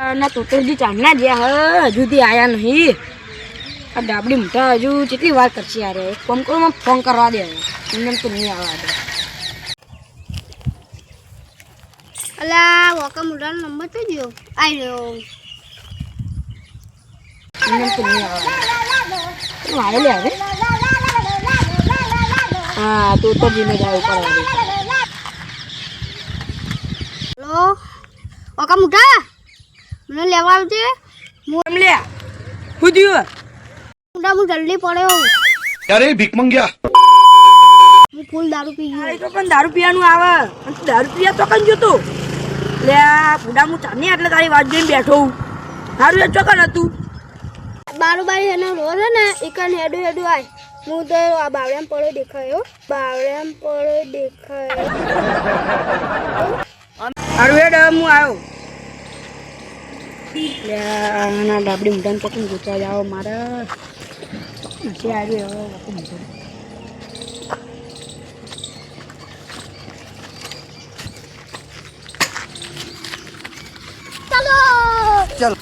ના તો હજી ચાંદના જ્યાં હજુ સુધી આયા નહીં. આ ડાબડી મોટા હજુ કેટલી વાર કરશે યાર. એક ફોન કરો, ફોન કરવા દે. એમને તો નહીં આવવા દે. અલા વોકા મોટાનો નંબર તો ગયો આવી રહ્યો. એમને તો નહીં આવવા દે. મારે લે આવે. હા તો જીને જાય ઉપર આવે. હેલો વોકા મોટા, મને લેવા આવજે. હું એમ લે હું થયું મોટા હું જલ્દી પડ્યો. અરે ભીખ મંગ્યા, હું ફૂલ દારૂ પી ગયો. તો પણ દારૂ પીવાનું આવે. દારૂ પીયા તો કઈ જોતો લે બુડા. હું ચાની એટલે તારી વાત જોઈને બેઠો હું. સારું એ ચોકન હતું. બારું બારી એનો રોજ છે ને એકન હેડું હેડું આય. હું તો આ બાવળામ પડ્યો દેખાયો. બાવળામ પડ્યો દેખાયો. સારું હેડ હું આવ્યો. લે ના ડાબડી મોટાને ચોકન ગોતવા જાવ મારે. નથી આવ્યું હવે મોટો. चल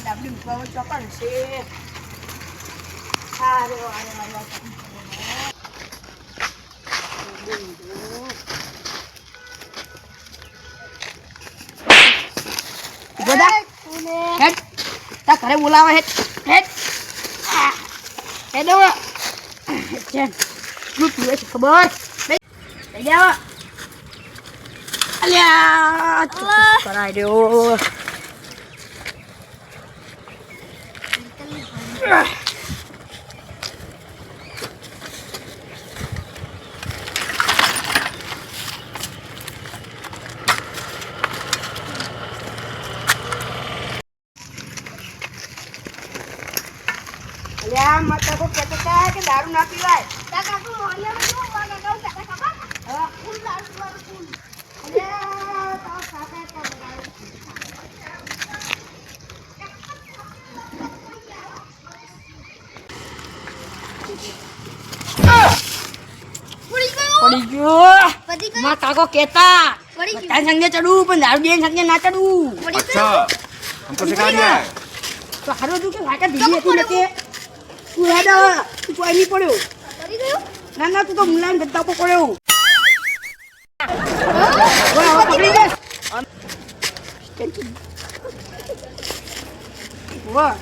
ડાબડી મૂકવા ચોકન છે. અરે હેડ તા ઘરે બોલાવે. હેડ હેડ હેડ હવે ચેન શું પીવે છે ખબર લઈ જાવ. અલ્યા કરાઈ દો. માતા કો કહેતા હતા કે દારૂ ના પીવાય. કાકુ મોનિયા શું વાગા ગાઉ કાકા કાકા. હા ફૂલ દારૂ પીવાનું ફૂલ. અલ્યા તાવ ખાતા હતા બગાડ. પડી ગયો. માં કાકો કહેતા તારી સંગે ચડવું પણ દારૂ બેન સંગે ના ચડવું. अच्छा हमको सिखा दिया है. તો હારો તું કે વાકા દીધી હતી ને કે તું હેડ તું કોઈ નહીં પડ્યો. પડી ગયો. ના ના તું તો મુલાયમ ગદ્દા પર પડ્યો. ઓય હવે પકડી દે. વાહ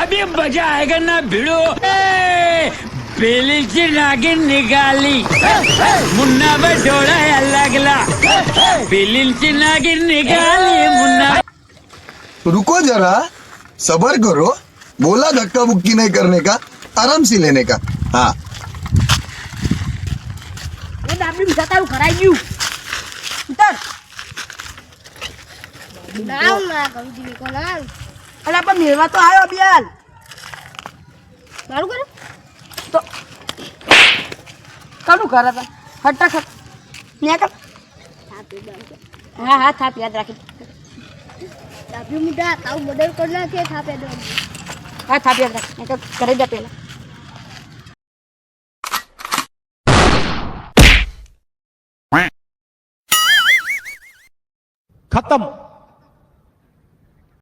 अभी मजा आएगा ना भिड़ो. पेली ची नागिन निकाली मुन्ना बटोड़ा अलगला. पेली ची नागिन निकाली मुन्ना. रुको जरा सबर करो. बोला धक्का बुक्की नहीं करने का, आराम से लेने का. हाँ એ ડાબડી જતા ઘરાઈ ગયું. ઉતર. નાવ ના કહું દી કો નાવ. અલા પણ મેળવા તો આવ્યો અભિયાન. દારૂ કરે તો કનું કરે તા હટા ખટ ન્યા કર. હા હા થાપ યાદ રાખી. ડાબી મુડા તાવ મર્ડર કર નાખે થાપે દો. હા થાપ યાદ રાખ. ન્યા કરે દે પેલા. खत्म.